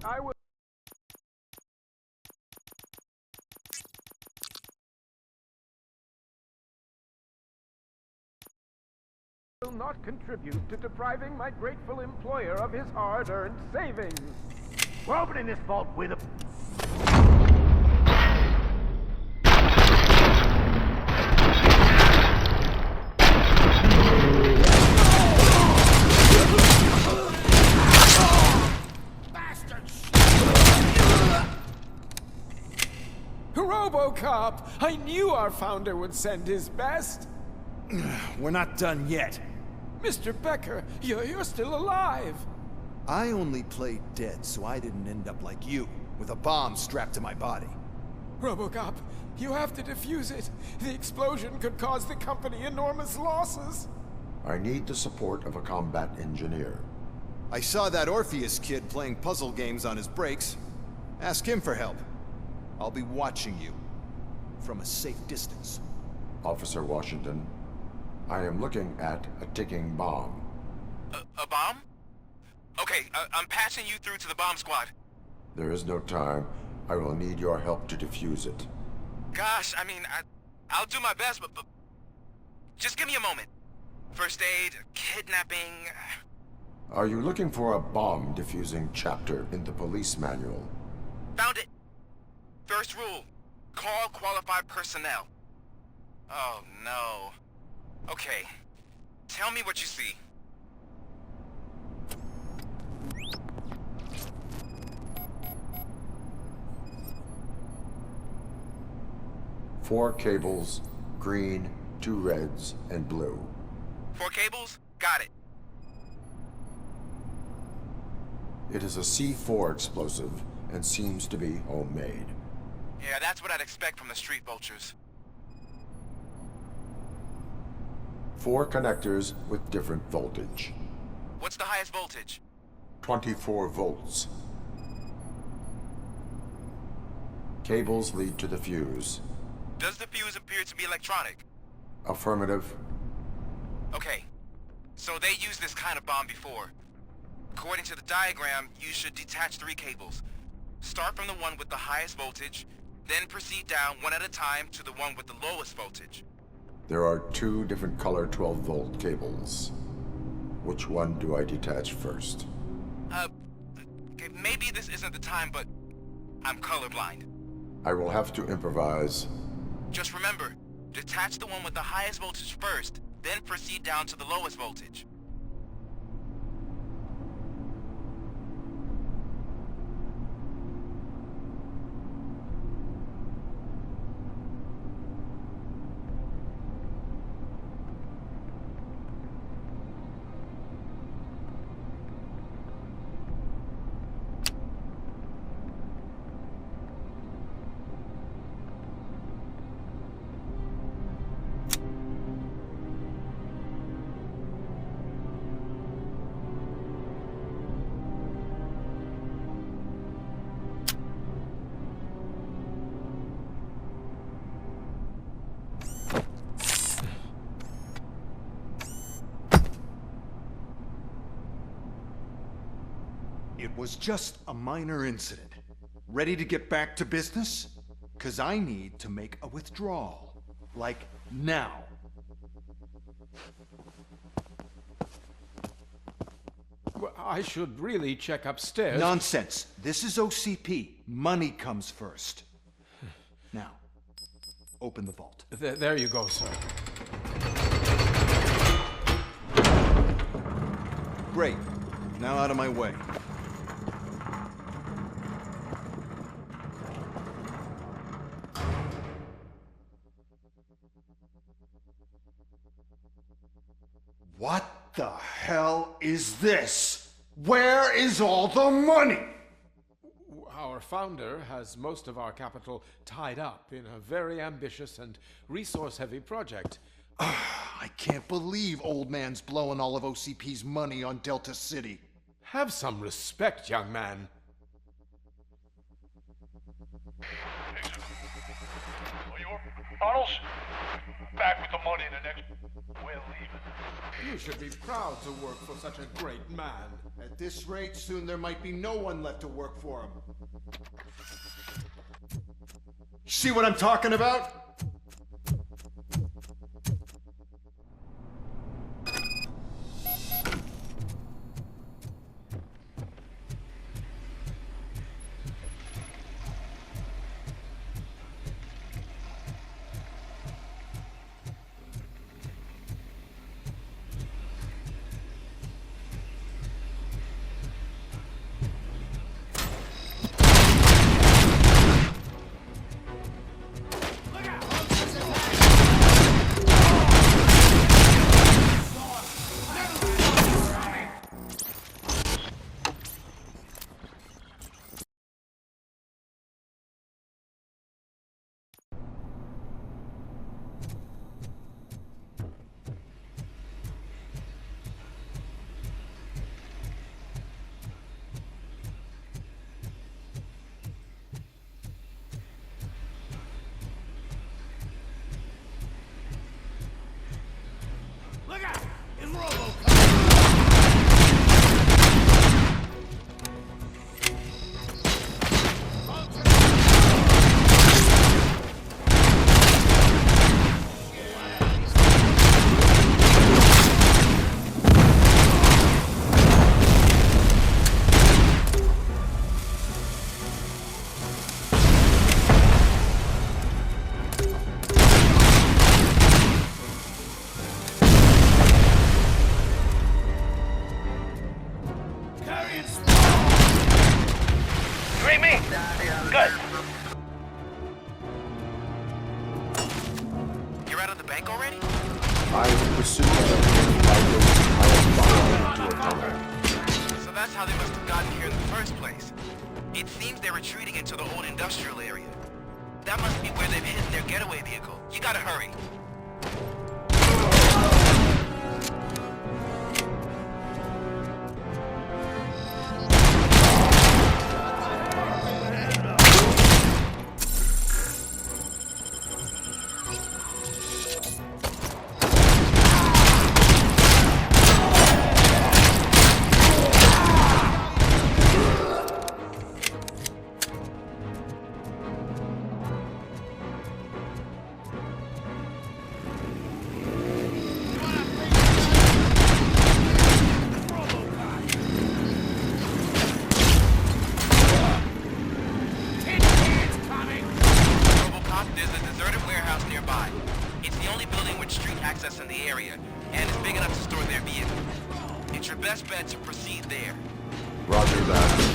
I will not contribute to depriving my grateful employer of his hard-earned savings. We're opening this vault with a... Robocop! I knew our founder would send his best. We're not done yet. Mr. Becker, you're still alive. I only played dead so I didn't end up like you, with a bomb strapped to my body. Robocop, you have to defuse it. The explosion could cause the company enormous losses. I need the support of a combat engineer. I saw that Orpheus kid playing puzzle games on his breaks. Ask him for help. I'll be watching you. From a safe distance. Officer Washington, I am looking at a ticking bomb. A bomb? Okay, I'm passing you through to the bomb squad. There is no time. I will need your help to defuse it. Gosh, I mean, I'll do my best, but just give me a moment. First aid, kidnapping... Are you looking for a bomb defusing chapter in the police manual? Found it. First rule, call qualified personnel. Oh, no. Okay, tell me what you see. Four cables, green, 2 reds, and blue. 4 cables? Got it. It is a C4 explosive and seems to be homemade. Yeah, that's what I'd expect from the street vultures. 4 connectors with different voltage. What's the highest voltage? 24 volts. Cables lead to the fuse. Does the fuse appear to be electronic? Affirmative. Okay, so they used this kind of bomb before. According to the diagram, you should detach 3 cables. Start from the one with the highest voltage, then proceed down one at a time to the one with the lowest voltage. There are 2 different color 12-volt cables. Which one do I detach first? Okay, maybe this isn't the time, but I'm colorblind. I will have to improvise. Just remember, detach the one with the highest voltage first, then proceed down to the lowest voltage. It was just a minor incident. Ready to get back to business? 'Cause I need to make a withdrawal. Like, now. Well, I should really check upstairs. Nonsense. This is OCP. Money comes first. Now, open the vault. There you go, sir. Great. Now out of my way. What the hell is this? Where is all the money? Our founder has most of our capital tied up in a very ambitious and resource-heavy project. I can't believe old man's blowing all of OCP's money on Delta City. Have some respect, young man. Arnold's back with the money in the next... We're leaving. You should be proud to work for such a great man. At this rate, soon there might be no one left to work for him. See what I'm talking about? Look out! It's Robocop! Agree me? Good. You're out of the bank already? I pursued them by the highest tunnel. So that's how they must have gotten here in the first place. It seems they're retreating into the old industrial area. That must be where they've hidden their getaway vehicle. You gotta hurry. There's a deserted warehouse nearby. It's the only building with street access in the area, and it's big enough to store their vehicle. It's your best bet to proceed there. Roger that.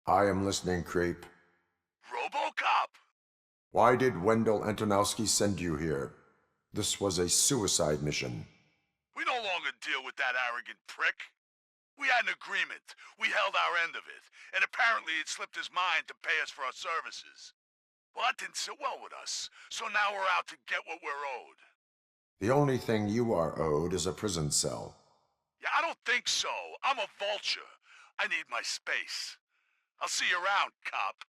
I am listening, creep. Robocop! Why did Wendall Antonowsky send you here? This was a suicide mission. We no longer deal with that arrogant prick. We had an agreement. We held our end of it. And apparently it slipped his mind to pay us for our services. Well, that didn't sit well with us. So now we're out to get what we're owed. The only thing you are owed is a prison cell. Yeah, I don't think so. I'm a vulture. I need my space. I'll see you around, cop.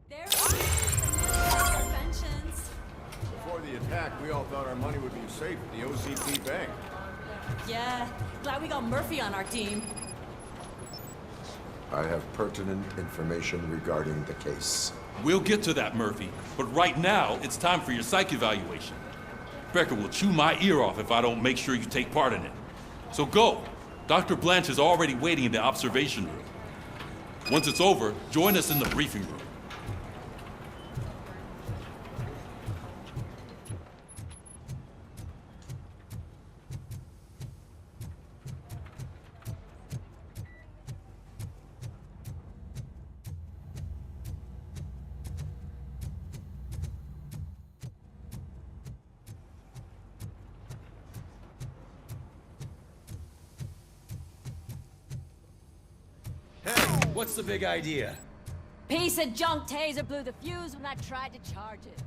There it is! Interventions. Before the attack, we all thought our money would be safe at the OCP bank. Yeah, glad we got Murphy on our team. I have pertinent information regarding the case. We'll get to that, Murphy. But right now, it's time for your psych evaluation. Becker will chew my ear off if I don't make sure you take part in it. So go. Dr. Blanche is already waiting in the observation room. Once it's over, join us in the briefing room. What's the big idea? Piece of junk taser blew the fuse when I tried to charge it.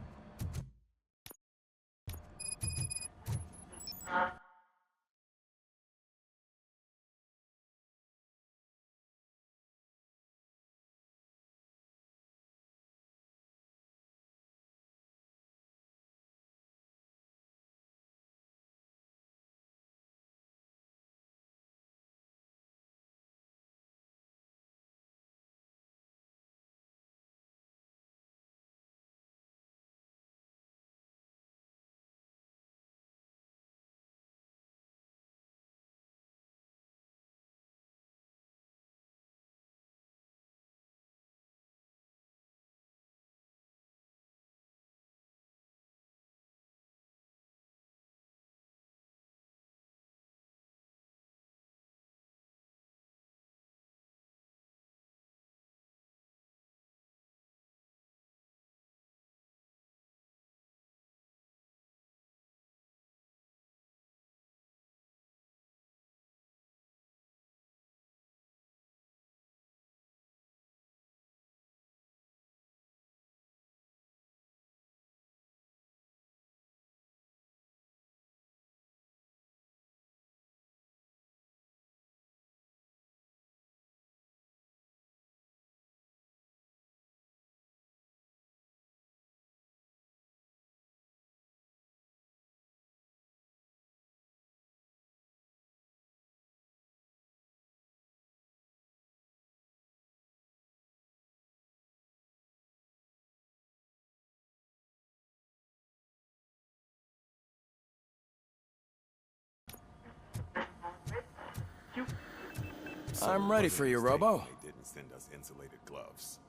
I'm ready for you, Robo. They didn't send us insulated gloves.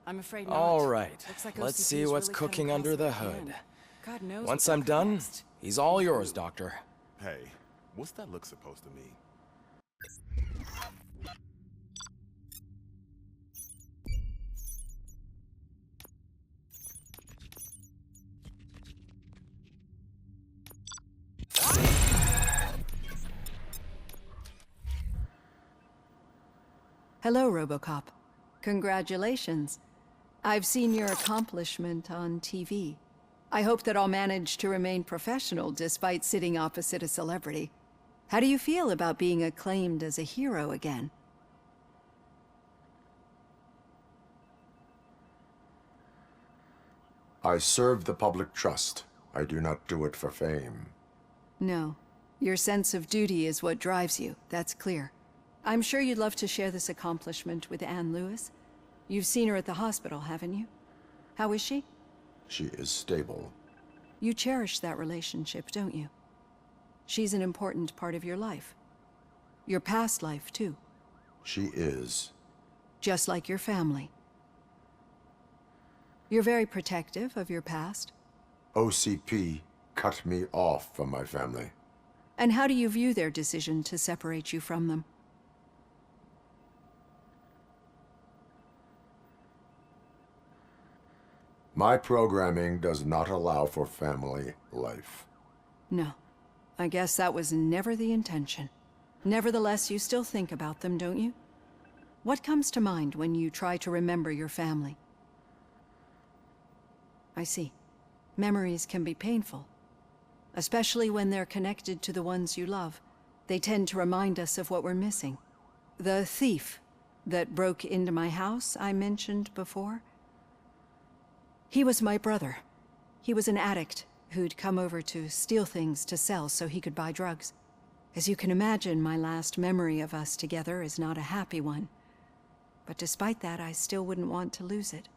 I'm afraid not. All right, Looks like let's OCP see is what's really cutting cooking under close the to hood. end. God knows Once what I'm they'll done, next. he's all yours, Doctor. Hey, what's that look supposed to mean? Hello, Robocop. Congratulations. I've seen your accomplishment on TV. I hope that I'll manage to remain professional despite sitting opposite a celebrity. How do you feel about being acclaimed as a hero again? I serve the public trust. I do not do it for fame. No. Your sense of duty is what drives you, that's clear. I'm sure you'd love to share this accomplishment with Anne Lewis. You've seen her at the hospital, haven't you? How is she? She is stable. You cherish that relationship, don't you? She's an important part of your life. Your past life, too. She is. Just like your family. You're very protective of your past. OCP cut me off from my family. And how do you view their decision to separate you from them? My programming does not allow for family life. No. I guess that was never the intention. Nevertheless, you still think about them, don't you? What comes to mind when you try to remember your family? I see. Memories can be painful. Especially when they're connected to the ones you love. They tend to remind us of what we're missing. The thief that broke into my house I mentioned before? He was my brother. He was an addict who'd come over to steal things to sell so he could buy drugs. As you can imagine, my last memory of us together is not a happy one. But despite that, I still wouldn't want to lose it.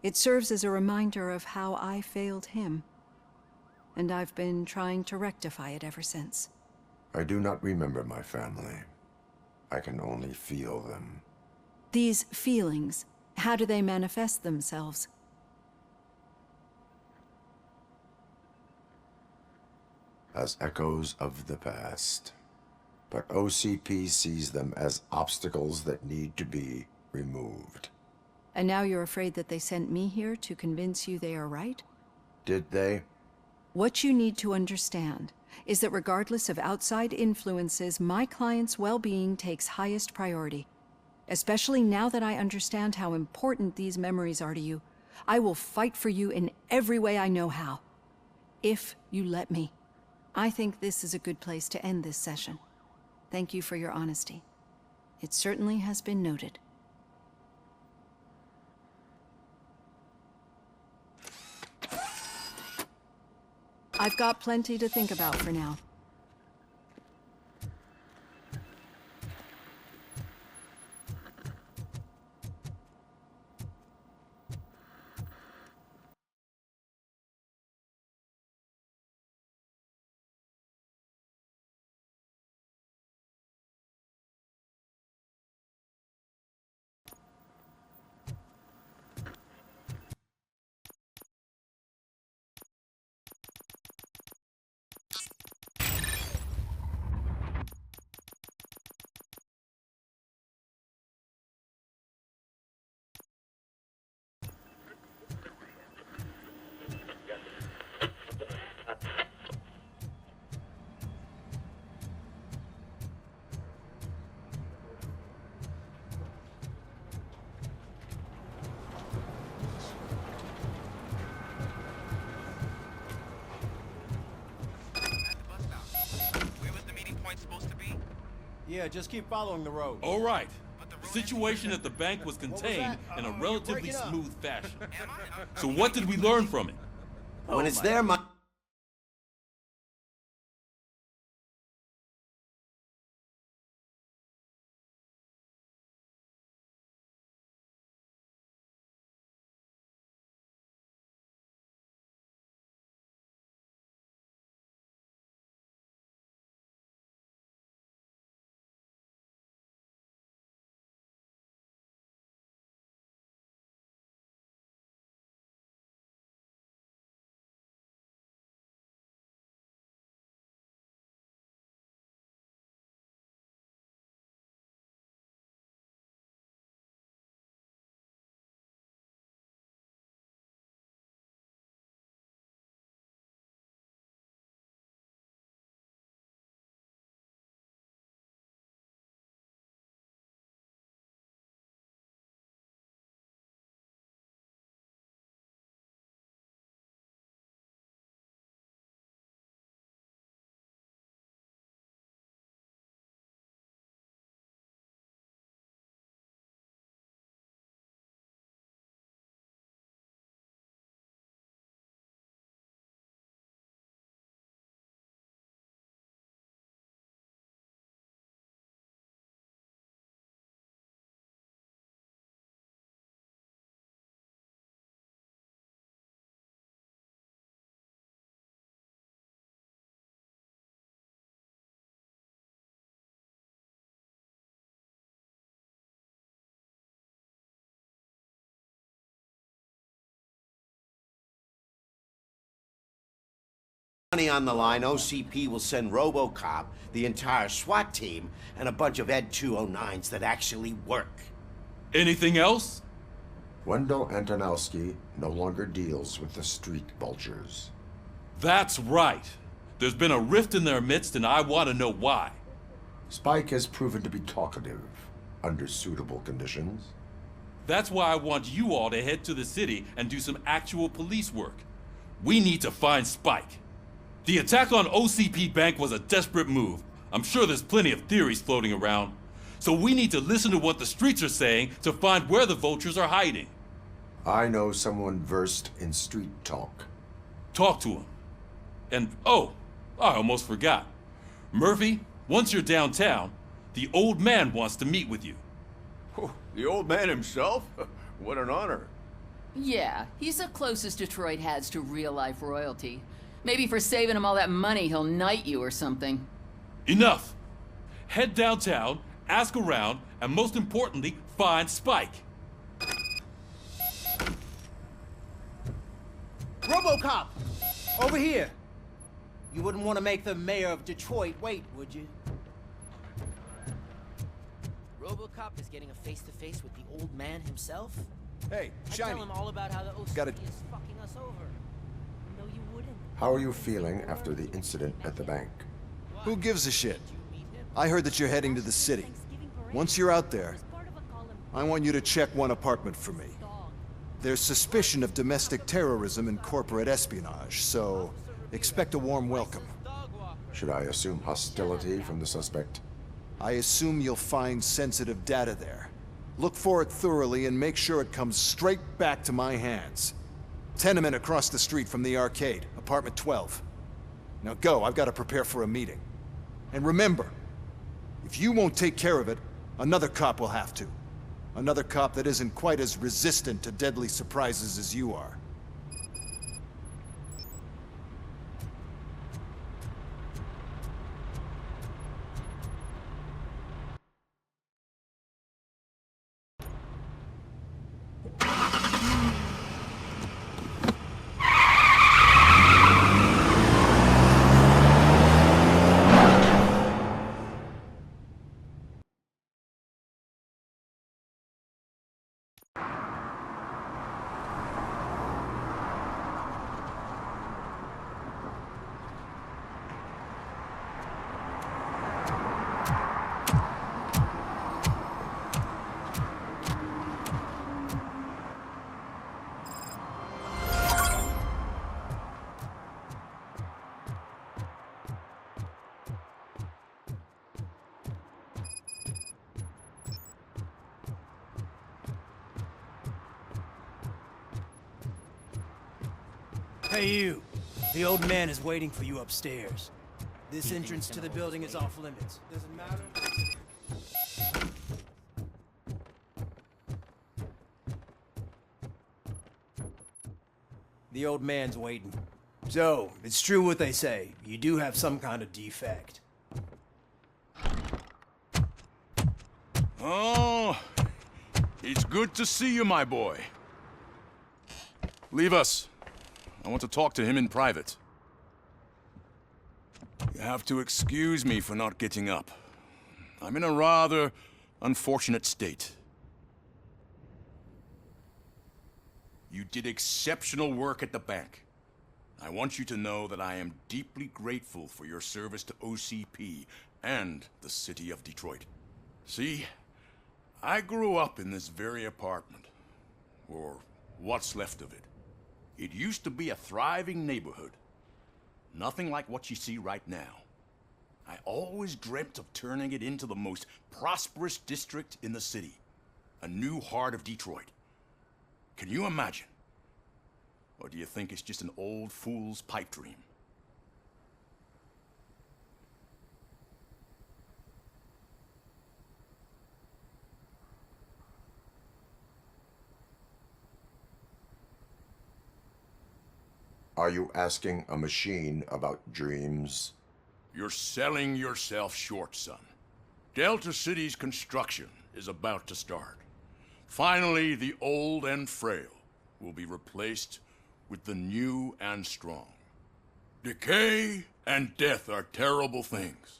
It serves as a reminder of how I failed him. And I've been trying to rectify it ever since. I do not remember my family. I can only feel them. These feelings, how do they manifest themselves? As echoes of the past. But OCP sees them as obstacles that need to be removed. And now you're afraid that they sent me here to convince you they are right? Did they? What you need to understand is that regardless of outside influences, my client's well-being takes highest priority. Especially now that I understand how important these memories are to you. I will fight for you in every way I know how. If you let me. I think this is a good place to end this session. Thank you for your honesty. It certainly has been noted. I've got plenty to think about for now. Yeah, just keep following the road. All right. The situation at the bank was contained in a relatively smooth fashion. So what did we learn from it? When it's there, my... Money on the line, OCP will send Robocop, the entire SWAT team, and a bunch of Ed 209s that actually work. Anything else? Wendall Antonowsky no longer deals with the street vultures. That's right. There's been a rift in their midst, and I want to know why. Spike has proven to be talkative under suitable conditions. That's why I want you all to head to the city and do some actual police work. We need to find Spike. The attack on OCP Bank was a desperate move. I'm sure there's plenty of theories floating around. So we need to listen to what the streets are saying to find where the vultures are hiding. I know someone versed in street talk. Talk to him. And, oh, I almost forgot. Murphy, once you're downtown, the old man wants to meet with you. Oh, the old man himself? What an honor. Yeah, he's the closest Detroit has to real-life royalty. Maybe for saving him all that money, he'll knight you or something. Enough! Head downtown, ask around, and most importantly, find Spike. Robocop! Over here! You wouldn't want to make the mayor of Detroit wait, would you? Robocop is getting a face-to-face with the old man himself? Hey, I'd Shiny. tell him all about how the OCP is fucking us over. No, you wouldn't. How are you feeling after the incident at the bank? Who gives a shit? I heard that you're heading to the city. Once you're out there, I want you to check one apartment for me. There's suspicion of domestic terrorism and corporate espionage, so expect a warm welcome. Should I assume hostility from the suspect? I assume you'll find sensitive data there. Look for it thoroughly and make sure it comes straight back to my hands. Tenement across the street from the arcade, apartment 12. Now go, I've got to prepare for a meeting. And remember, if you won't take care of it, another cop will have to. Another cop that isn't quite as resistant to deadly surprises as you are. Hey you, the old man is waiting for you upstairs. This entrance to the building is off limits. Doesn't matter. The old man's waiting. So, it's true what they say. You do have some kind of defect. Oh, it's good to see you, my boy. Leave us. I want to talk to him in private. You have to excuse me for not getting up. I'm in a rather unfortunate state. You did exceptional work at the bank. I want you to know that I am deeply grateful for your service to OCP and the city of Detroit. See, I grew up in this very apartment, or what's left of it. It used to be a thriving neighborhood. Nothing like what you see right now. I always dreamt of turning it into the most prosperous district in the city. A new heart of Detroit. Can you imagine? Or do you think it's just an old fool's pipe dream? Are you asking a machine about dreams? You're selling yourself short, son. Delta City's construction is about to start. Finally, the old and frail will be replaced with the new and strong. Decay and death are terrible things.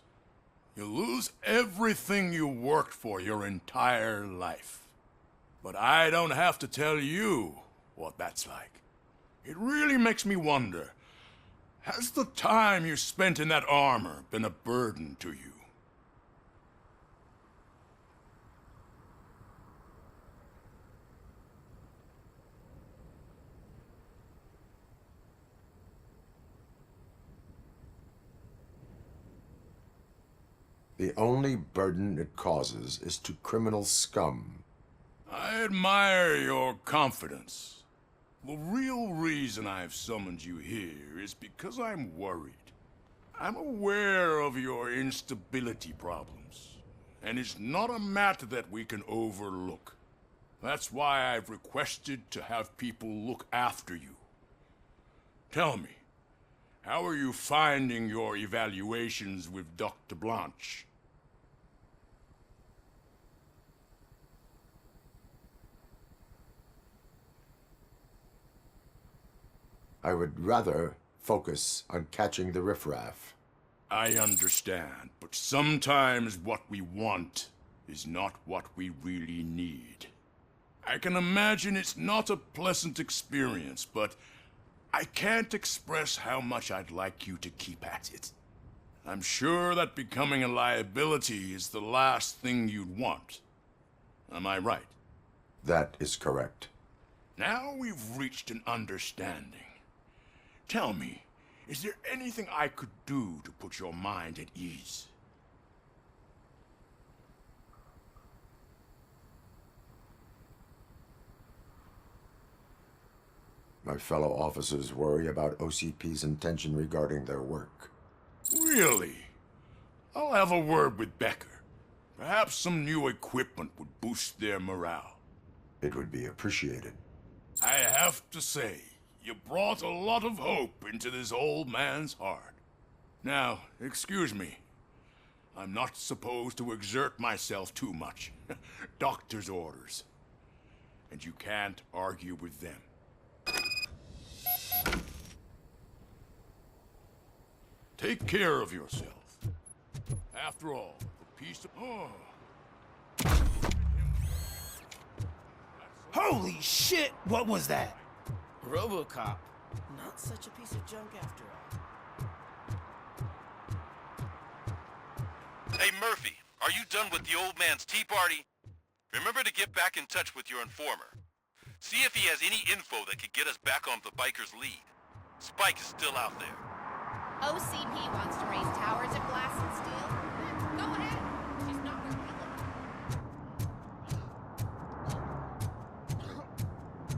You lose everything you worked for your entire life. But I don't have to tell you what that's like. It really makes me wonder, has the time you spent in that armor been a burden to you? The only burden it causes is to criminal scum. I admire your confidence. The real reason I've summoned you here is because I'm worried. I'm aware of your instability problems, and it's not a matter that we can overlook. That's why I've requested to have people look after you. Tell me, how are you finding your evaluations with Dr. Blanche? I would rather focus on catching the riffraff. I understand, but sometimes what we want is not what we really need. I can imagine it's not a pleasant experience, but I can't express how much I'd like you to keep at it. I'm sure that becoming a liability is the last thing you'd want. Am I right? That is correct. Now we've reached an understanding. Tell me, is there anything I could do to put your mind at ease? My fellow officers worry about OCP's intention regarding their work. Really? I'll have a word with Becker. Perhaps some new equipment would boost their morale. It would be appreciated. I have to say, you brought a lot of hope into this old man's heart. Now, excuse me. I'm not supposed to exert myself too much. Doctor's orders. And you can't argue with them. Take care of yourself. After all, the peace of... Oh. Holy shit! What was that? Robocop. Not such a piece of junk after all. Hey, Murphy, are you done with the old man's tea party? Remember to get back in touch with your informer. See if he has any info that could get us back on the biker's lead. Spike is still out there. OCP wants to raise towers of glass and steel? Go ahead. She's not where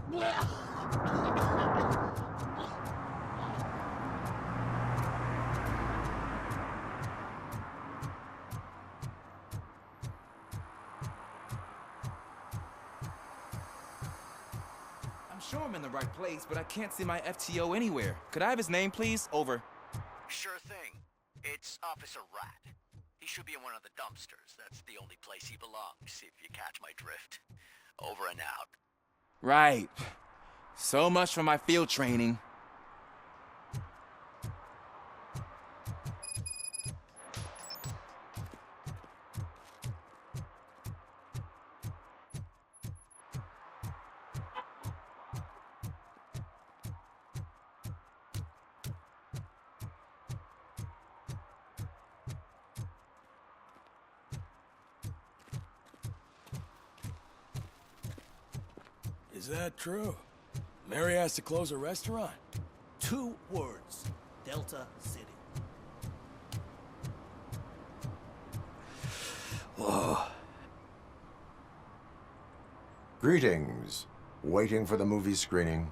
we live. I'm sure I'm in the right place, but I can't see my FTO anywhere. Could I have his name, please? Over. Sure thing. It's Officer Rat. He should be in one of the dumpsters. That's the only place he belongs, if you catch my drift. Over and out. Right. So much for my field training. Is that true? Mary has to close a restaurant? 2 words. Delta City. Whoa. Greetings. Waiting for the movie screening.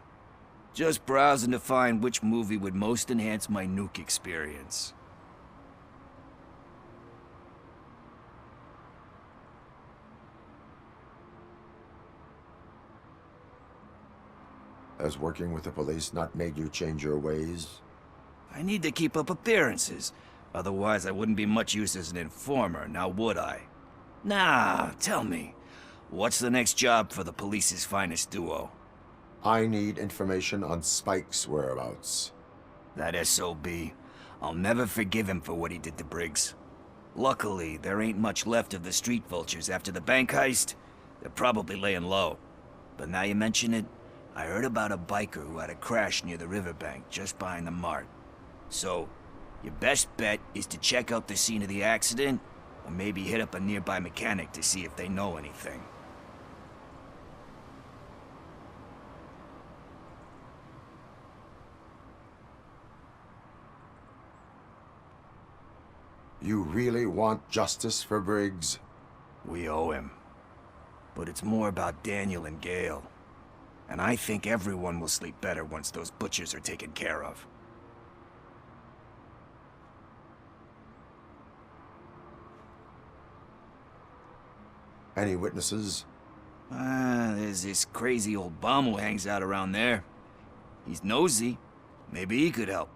Just browsing to find which movie would most enhance my nuke experience. Has working with the police not made you change your ways? I need to keep up appearances. Otherwise, I wouldn't be much use as an informer, now would I? Nah, tell me. What's the next job for the police's finest duo? I need information on Spike's whereabouts. That SOB. I'll never forgive him for what he did to Briggs. Luckily, there ain't much left of the street vultures after the bank heist. They're probably laying low. But now you mention it, I heard about a biker who had a crash near the riverbank just behind the mart. So, your best bet is to check out the scene of the accident, or maybe hit up a nearby mechanic to see if they know anything. You really want justice for Briggs? We owe him. But it's more about Daniel and Gale. And I think everyone will sleep better once those butchers are taken care of. Any witnesses? There's this crazy old bum who hangs out around there. He's nosy. Maybe he could help.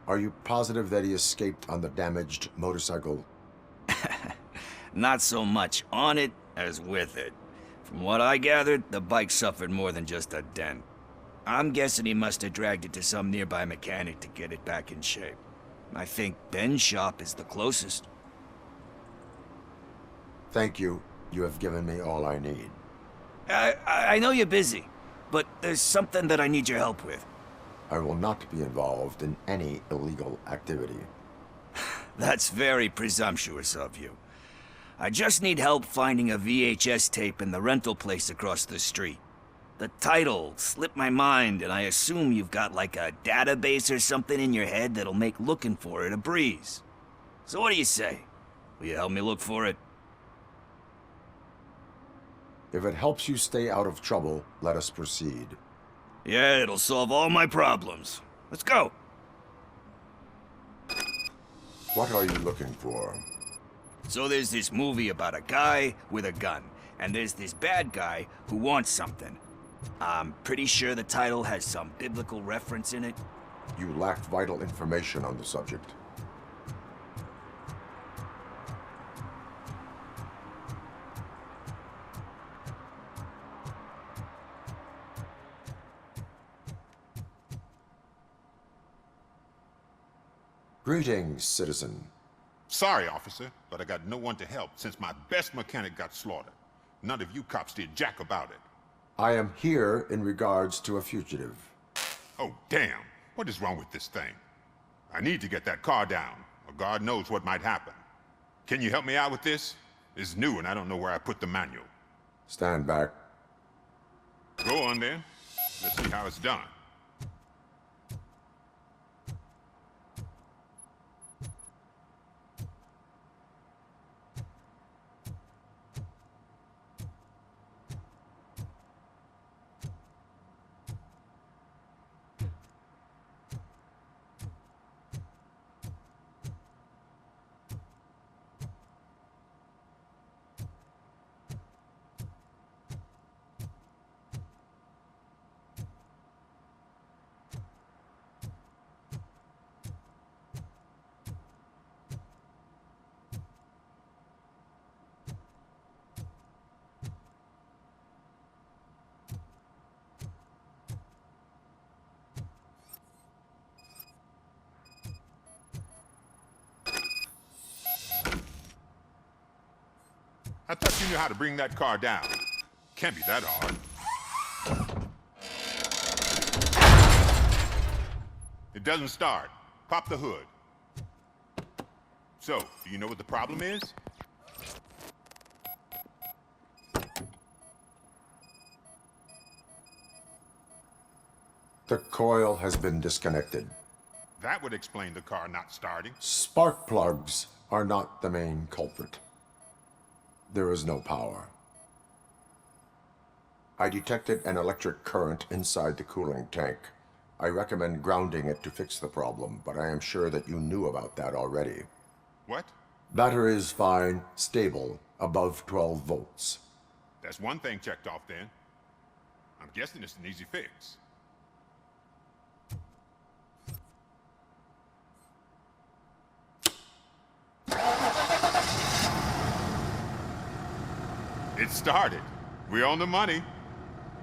Are you positive that he escaped on the damaged motorcycle? Not so much on it as with it. From what I gathered, the bike suffered more than just a dent. I'm guessing he must have dragged it to some nearby mechanic to get it back in shape. I think Ben's shop is the closest. Thank you. You have given me all I need. I know you're busy, but there's something that I need your help with. I will not be involved in any illegal activity. That's very presumptuous of you. I just need help finding a VHS tape in the rental place across the street. The title slipped my mind, and I assume you've got like a database or something in your head that'll make looking for it a breeze. So what do you say? Will you help me look for it? If it helps you stay out of trouble, let us proceed. Yeah, it'll solve all my problems. Let's go. What are you looking for? So there's this movie about a guy with a gun, and there's this bad guy who wants something. I'm pretty sure the title has some biblical reference in it. You lack vital information on the subject. Greetings, citizen. Sorry, officer, but I got no one to help since my best mechanic got slaughtered. None of you cops did jack about it. I am here in regards to a fugitive. Oh, damn. What is wrong with this thing? I need to get that car down, or God knows what might happen. Can you help me out with this? It's new and I don't know where I put the manual. Stand back. Go on then. Let's see how it's done. I thought you knew how to bring that car down. Can't be that hard. It doesn't start. Pop the hood. So, do you know what the problem is? The coil has been disconnected. That would explain the car not starting. Spark plugs are not the main culprit. There is no power. I detected an electric current inside the cooling tank. I recommend grounding it to fix the problem, but I am sure that you knew about that already. What? Battery is fine, stable, above 12 volts. That's one thing checked off then. I'm guessing it's an easy fix. It started. We're on the money.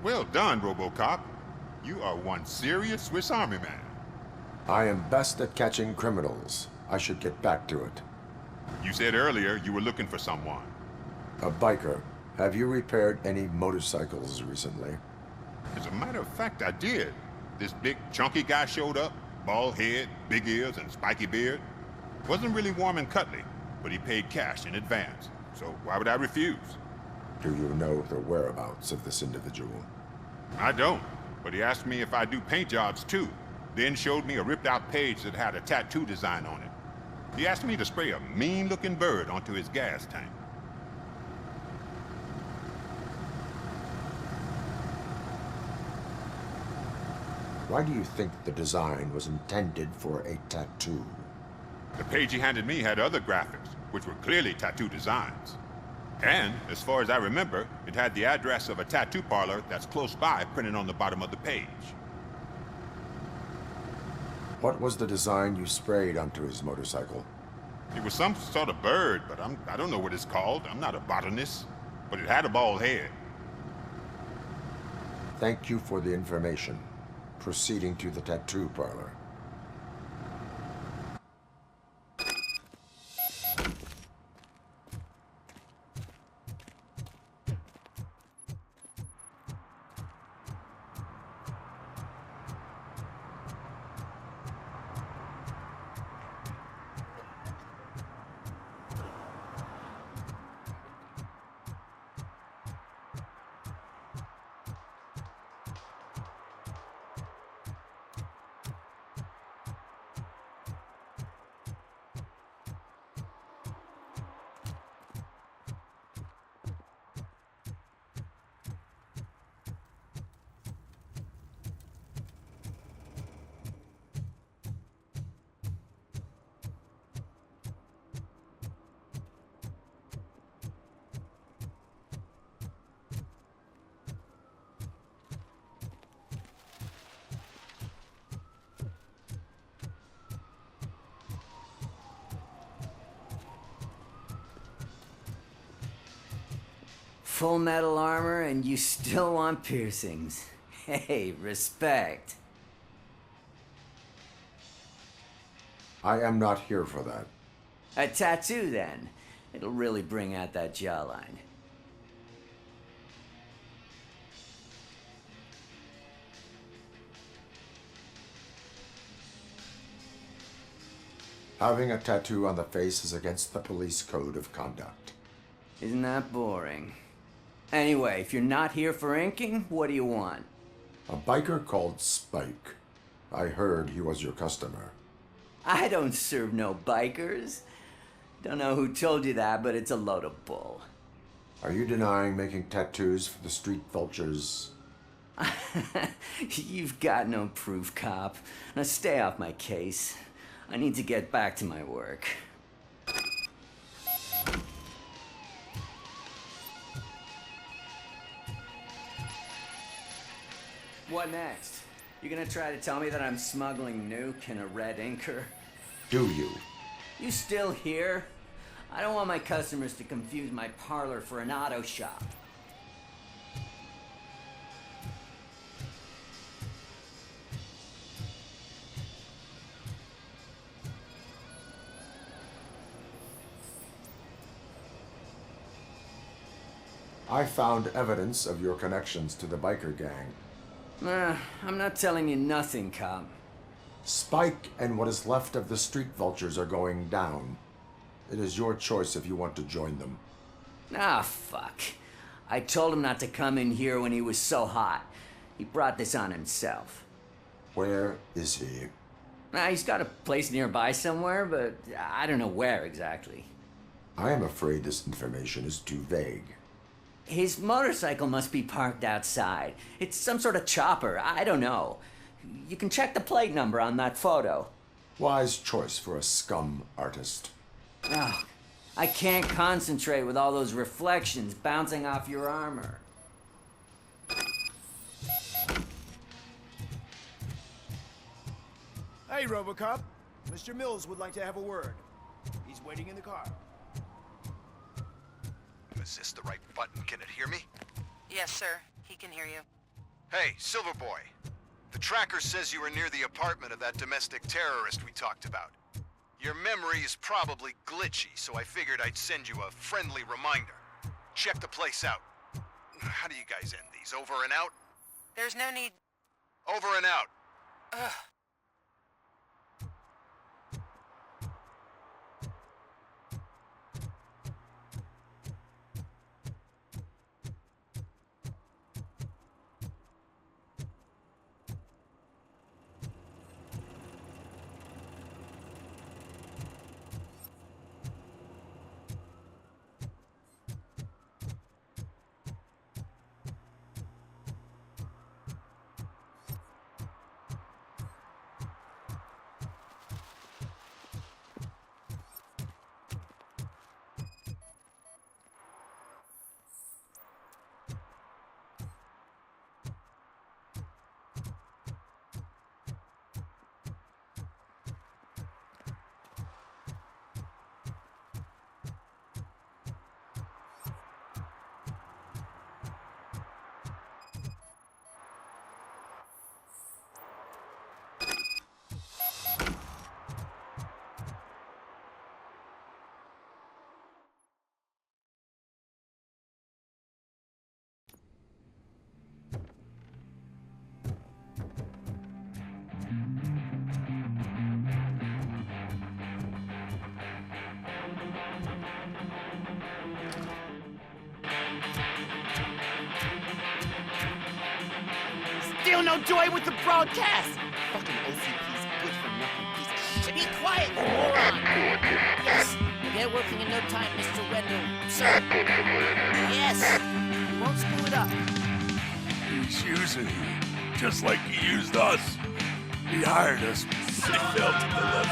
Well done, Robocop. You are one serious Swiss Army man. I am best at catching criminals. I should get back to it. You said earlier you were looking for someone. A biker. Have you repaired any motorcycles recently? As a matter of fact, I did. This big, chunky guy showed up. Bald head, big ears, and spiky beard. Wasn't really warm and cuddly, but he paid cash in advance. So why would I refuse? Do you know the whereabouts of this individual? I don't, but he asked me if I do paint jobs too. Then showed me a ripped-out page that had a tattoo design on it. He asked me to spray a mean-looking bird onto his gas tank. Why do you think the design was intended for a tattoo? The page he handed me had other graphics, which were clearly tattoo designs. And, as far as I remember, it had the address of a tattoo parlor that's close by printed on the bottom of the page. What was the design you sprayed onto his motorcycle? It was some sort of bird, but I don't know what it's called. I'm not a botanist. But it had a bald head. Thank you for the information. Proceeding to the tattoo parlor. Full metal armor and you still want piercings. Hey, respect. I am not here for that. A tattoo, then. It'll really bring out that jawline. Having a tattoo on the face is against the police code of conduct. Isn't that boring? Anyway, if you're not here for inking, what do you want? A biker called Spike. I heard he was your customer. I don't serve no bikers. Don't know who told you that, but it's a load of bull. Are you denying making tattoos for the street vultures? You've got no proof, cop. Now stay off my case. I need to get back to my work. What next? You gonna try to tell me that I'm smuggling nuke in a red inker? Do you? You still here? I don't want my customers to confuse my parlor for an auto shop. I found evidence of your connections to the biker gang. I'm not telling you nothing, cop. Spike and what is left of the street vultures are going down. It is your choice if you want to join them. Ah, fuck. I told him not to come in here when he was so hot. He brought this on himself. Where is he? He's got a place nearby somewhere, but I don't know where exactly. I am afraid this information is too vague. His motorcycle must be parked outside. It's some sort of chopper. I don't know. You can check the plate number on that photo. Wise choice for a scum artist. Oh, I can't concentrate with all those reflections bouncing off your armor. Hey, Robocop. Mr. Mills would like to have a word. He's waiting in the car. Is this the right button? Can it hear me? Yes, sir. He can hear you. Hey, Silver Boy. The tracker says you were near the apartment of that domestic terrorist we talked about. Your memory is probably glitchy, so I figured I'd send you a friendly reminder. Check the place out. How do you guys end these? Over and out? There's no need... Over and out. Ugh. Still no joy with the broadcast! Fucking OCP's good for nothing piece of shit. Be quiet, you moron! Yes, we'll get working in no time, Mr. Wendall. Sir. Yes! We won't screw it up. He's using you, just like he used us. He hired us, but he failed to deliver.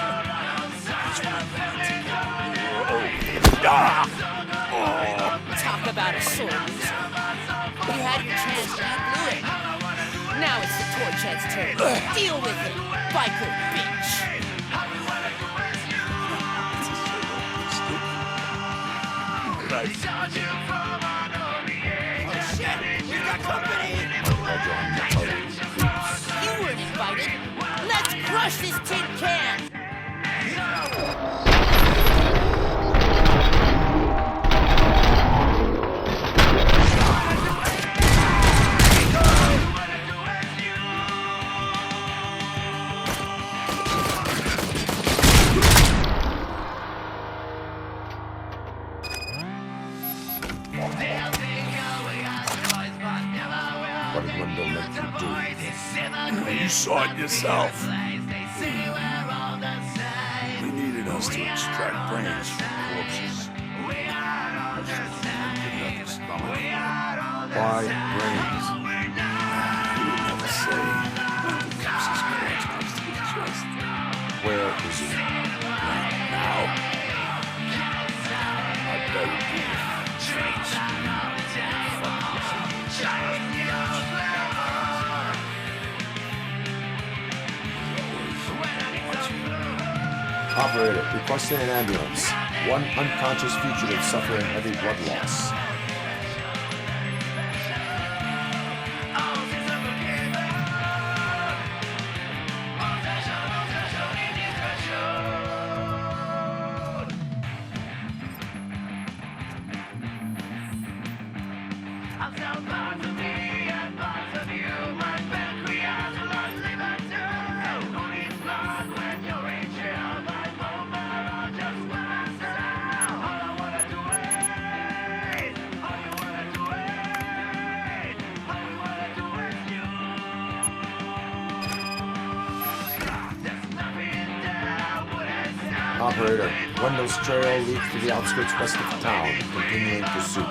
Talk about a sore loser. You had your chance, and you blew it. Now it's the torch head's turn. Deal with it, biker bitch! Right. Oh shit, we got company! You weren't invited. Let's crush this tin can! What did Wendell make you do? You saw it yourself. We needed us to extract brains from corpses. Why brains? You would never say. Wendell keeps his cards close to his chest. Where is he? Now? I better be trains. Operator, requesting an ambulance. One unconscious fugitive suffering heavy blood loss. Operator, Wendell's trail leads to the outskirts west of town, continuing pursuit.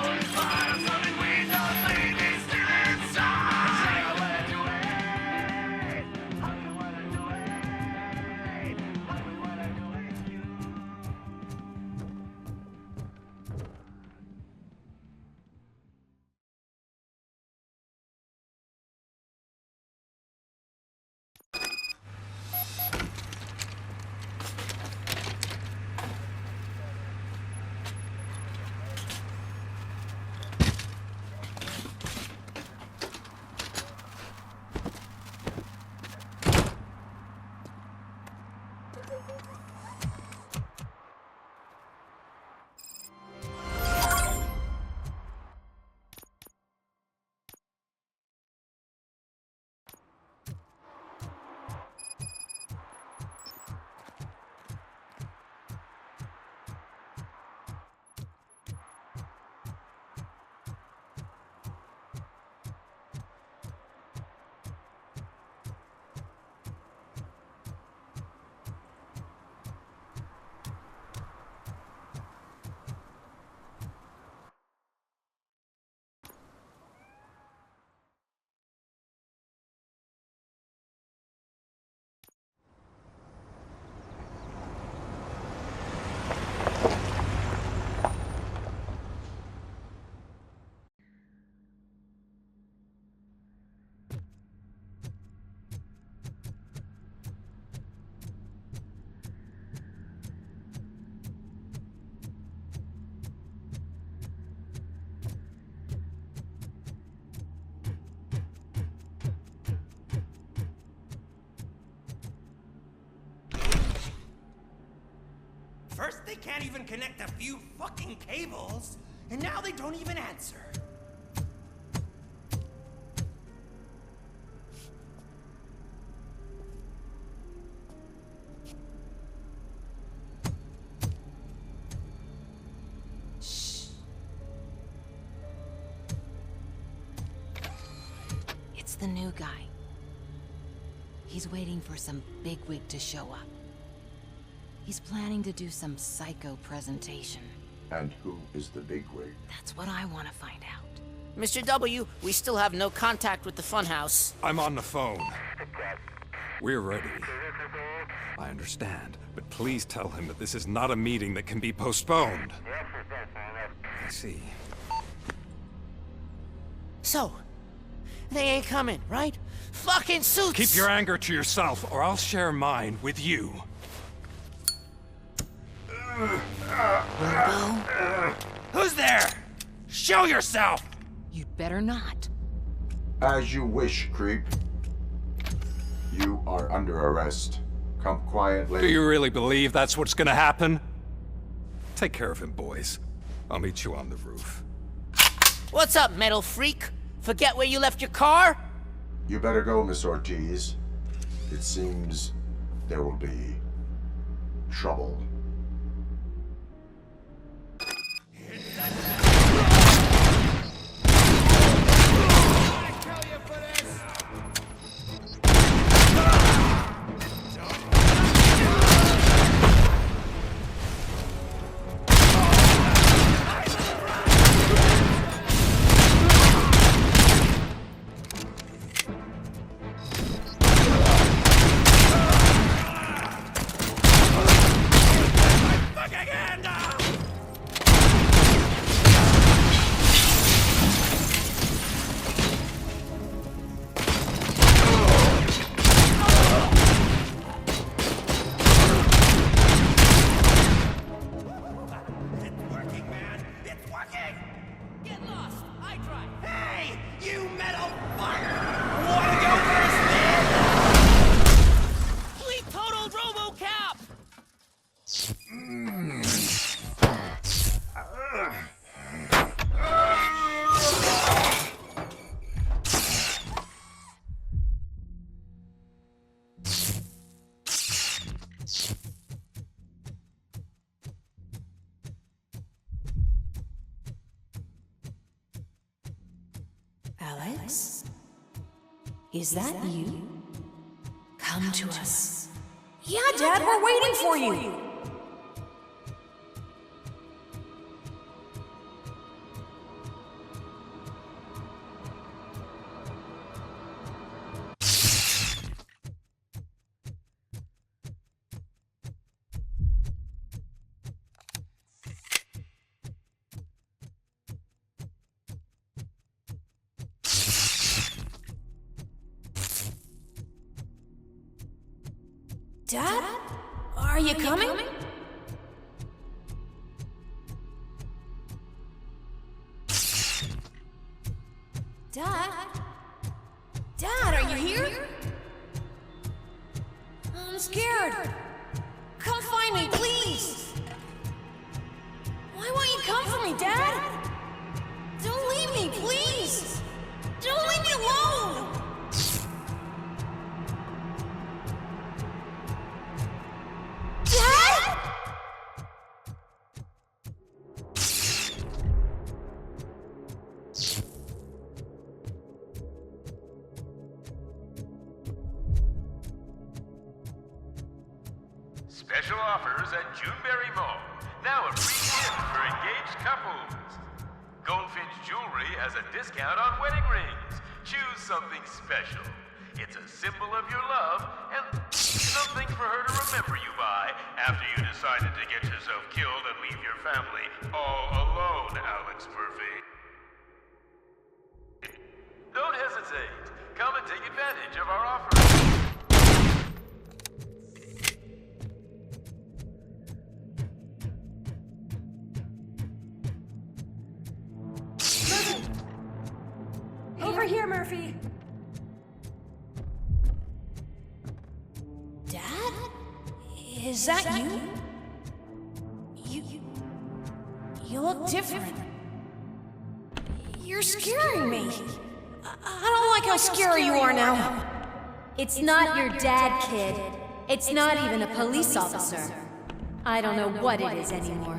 can't even connect a few fucking cables, and now they don't even answer. It's the new guy. He's waiting for some bigwig to show up. He's planning to do some psycho presentation. And who is the bigwig? That's what I want to find out. Mr. W, we still have no contact with the funhouse. I'm on the phone. We're ready. I understand, but please tell him that this is not a meeting that can be postponed. I see. So, they ain't coming, right? Fucking suits! Keep your anger to yourself, or I'll share mine with you. Who's there? Show yourself! You'd better not. As you wish, creep. You are under arrest. Come quietly. Do you really believe that's what's gonna happen? Take care of him, boys. I'll meet you on the roof. What's up, metal freak? Forget where you left your car? You better go, Miss Ortiz. It seems there will be trouble. Alex? Is that you? Come to us. Yeah, Dad, we're waiting for you. Dad? Are you coming? Dad? Dad, are you here? I'm scared. Come find me, please. Why won't you come for me, Dad? Don't leave me, please. Don't leave me alone. Special offers at Juneberry Mall. Now a free gift for engaged couples. Goldfinch Jewelry has a discount on wedding rings. Choose something special. It's a symbol of your love and something for her to remember you by after you decided to get yourself killed and leave your family all alone, Alex Murphy. Don't hesitate. Come and take advantage of our offer. Over here, Murphy. Dad? Is that you? look different. You're scaring me. I don't like how scary you are now. It's not your dad, kid. It's not even a police officer. I don't know what it is anymore.